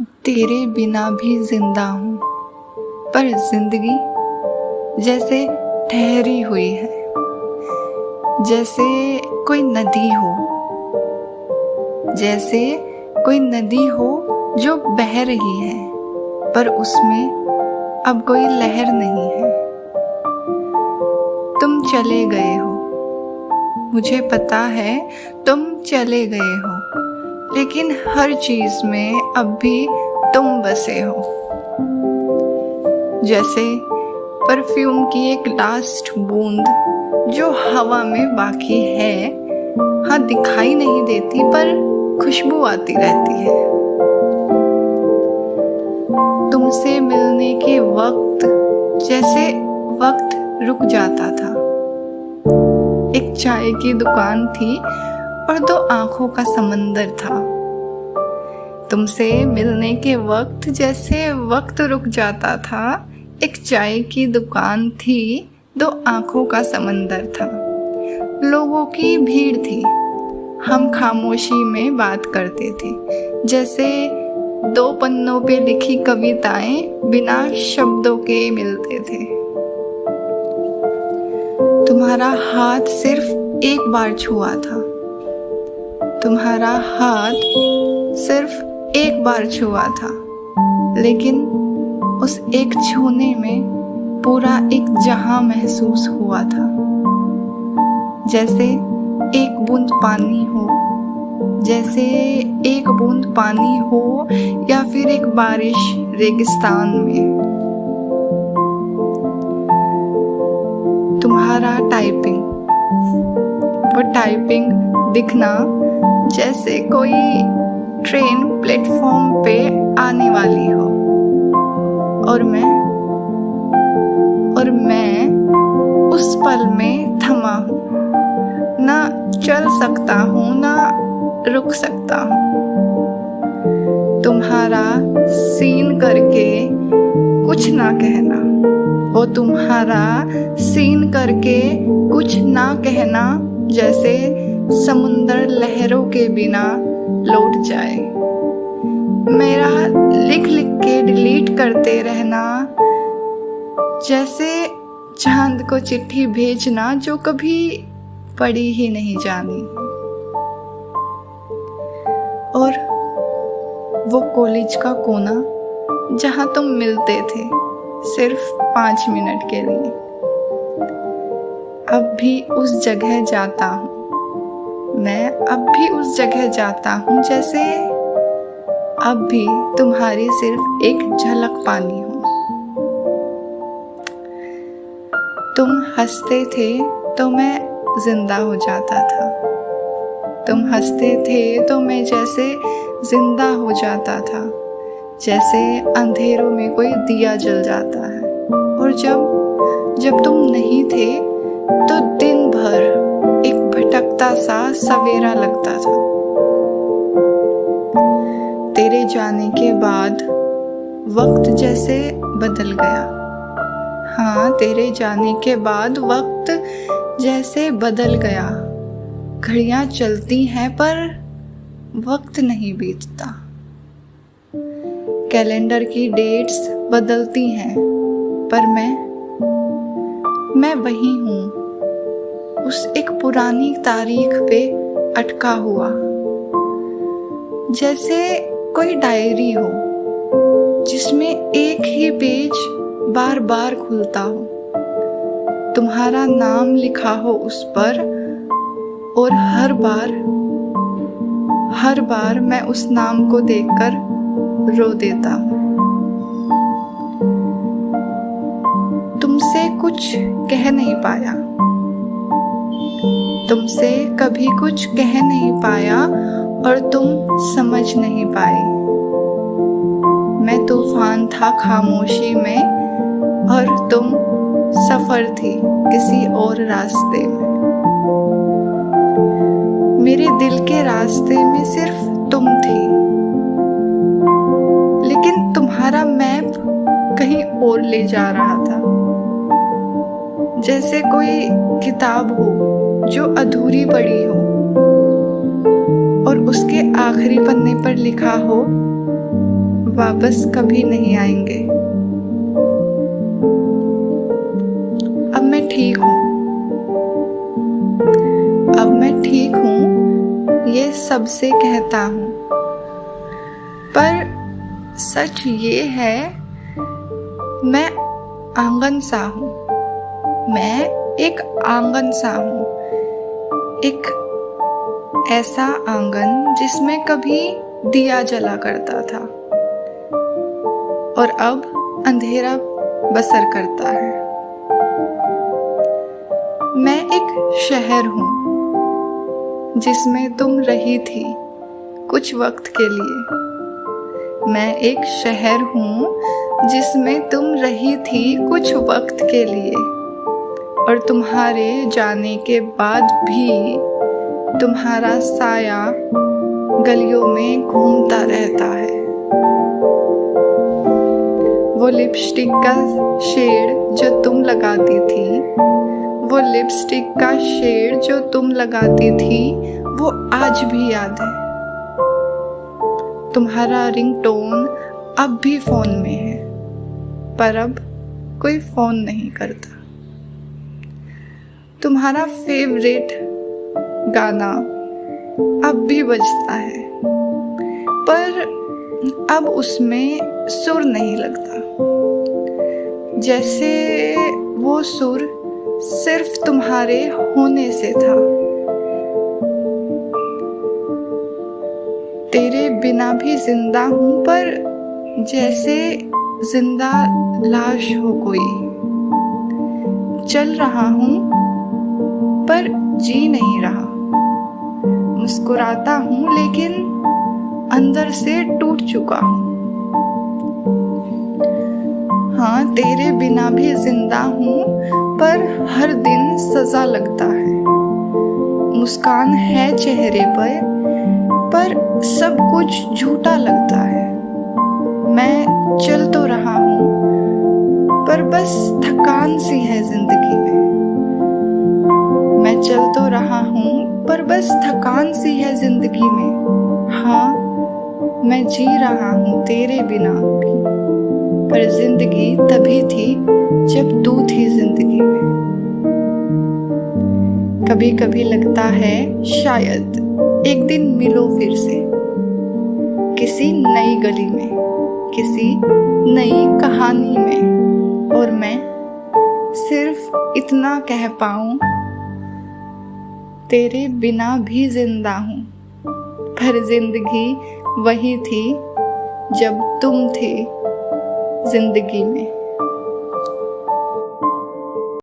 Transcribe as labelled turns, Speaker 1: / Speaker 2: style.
Speaker 1: तेरे बिना भी जिंदा हूँ, पर जिंदगी जैसे ठहरी हुई है, जैसे कोई नदी हो, जैसे कोई नदी हो जो बह रही है, पर उसमें अब कोई लहर नहीं है। तुम चले गए हो, मुझे पता है तुम चले गए हो, लेकिन हर चीज में अब भी तुम बसे हो। जैसे परफ्यूम की एक लास्ट बूंद जो हवा में बाकी है, हाँ दिखाई नहीं देती पर खुशबू आती रहती है। तुमसे मिलने के वक्त जैसे वक्त रुक जाता था। एक चाय की दुकान थी और दो आंखों का समंदर था। तुमसे मिलने के वक्त जैसे वक्त रुक जाता था। एक चाय की दुकान थी, दो आंखों का समंदर था। लोगों की भीड़ थी, हम खामोशी में बात करते थे, जैसे दो पन्नों पे लिखी कविताएं बिना शब्दों के मिलते थे। तुम्हारा हाथ सिर्फ एक बार छुआ था, तुम्हारा हाथ सिर्फ एक बार छुआ था, लेकिन उस एक छूने में पूरा एक जहां महसूस हुआ था। जैसे एक बूंद पानी हो, जैसे एक बूंद पानी हो या फिर एक बारिश रेगिस्तान में। तुम्हारा टाइपिंग, वो टाइपिंग दिखना जैसे कोई ट्रेन प्लेटफॉर्म पे आने वाली हो, और मैं उस पल में थमा हूँ, ना चल सकता हूँ ना रुक सकता हूँ। तुम्हारा सीन करके कुछ ना कहना, वो तुम्हारा सीन करके कुछ ना कहना, जैसे समुंदर लहरों के बिना लौट जाए। मेरा लिख लिख के डिलीट करते रहना, जैसे चांद को चिट्ठी भेजना जो कभी पढ़ी ही नहीं जानी। और वो कॉलेज का कोना जहां तुम मिलते थे सिर्फ 5 मिनट के लिए, अब भी उस जगह जाता हूँ। मैं अब भी उस जगह जाता हूँ, जैसे अब भी तुम्हारी सिर्फ एक झलक पानी हो। तुम हंसते थे तो मैं जिंदा हो जाता था, तुम हंसते थे तो मैं जैसे जिंदा हो जाता था, जैसे अंधेरों में कोई दिया जल जाता है। और जब तुम नहीं थे तो दिन भर एक भटकता सा सवेरा लगता था। तेरे जाने के बाद वक्त जैसे बदल गया, हाँ तेरे जाने के बाद वक्त जैसे बदल गया। घड़ियां चलती हैं पर वक्त नहीं बीतता। कैलेंडर की डेट्स बदलती हैं, पर मैं वही हूँ, उस एक पुरानी तारीख पे अटका हुआ, जैसे कोई डायरी हो जिसमें एक ही पेज बार बार खुलता हो, तुम्हारा नाम लिखा हो उस पर, और हर बार मैं उस नाम को देखकर रो देता हूँ। तुमसे कुछ कह नहीं पाया, तुमसे कभी कुछ कह नहीं पाया, और तुम समझ नहीं पाई। मैं तूफान था खामोशी में, और तुम सफर थी किसी और रास्ते में। मेरे दिल के रास्ते में सिर्फ तुम थी, लेकिन तुम्हारा मैप कहीं और ले जा रहा था। जैसे कोई किताब हो जो अधूरी पड़ी हो, और उसके आखिरी पन्ने पर लिखा हो, वापस कभी नहीं आएंगे। अब मैं ठीक हूँ, अब मैं ठीक हूँ, ये सबसे कहता हूँ, पर सच ये है मैं आंगन सा हूँ, मैं एक आंगन सा हूँ, एक ऐसा आंगन जिसमें कभी दिया जला करता था और अब अंधेरा बसर करता है। मैं एक शहर हूँ जिसमें तुम रही थी कुछ वक्त के लिए। मैं एक शहर हूँ जिसमें तुम रही थी कुछ वक्त के लिए, और तुम्हारे जाने के बाद भी तुम्हारा साया गलियों में घूमता रहता है। वो लिपस्टिक का शेड जो तुम लगाती थी, वो लिपस्टिक का शेड जो तुम लगाती थी, वो आज भी याद है। तुम्हारा रिंगटोन अब भी फोन में है, पर अब कोई फोन नहीं करता। तुम्हारा फेवरेट गाना अब भी बजता है, पर अब उसमें सुर नहीं लगता। जैसे वो सुर सिर्फ तुम्हारे होने से था। तेरे बिना भी जिंदा हूँ, पर जैसे जिंदा लाश हो कोई। चल रहा हूँ पर जी नहीं रहा, मुस्कुराता हूँ लेकिन अंदर से टूट चुका हूँ। हाँ, तेरे बिना भी जिंदा हूँ, पर हर दिन सजा लगता है। मुस्कान है चेहरे पर सब कुछ झूठा लगता है। मैं चल तो रहा हूँ, पर बस थकान सी है जिंदगी में। मैं चल तो रहा हूँ, पर बस थकान सी है जिंदगी में। हाँ, मैं जी रहा हूँ तेरे बिना भी, पर जिंदगी तभी थी जब तू थी जिंदगी में। कभी कभी लगता है शायद एक दिन मिलो फिर से, किसी नई गली में, किसी नई कहानी में, और मैं सिर्फ इतना कह पाऊं, तेरे बिना भी जिंदा हूँ, पर जिंदगी वही थी जब तुम थे जिंदगी में।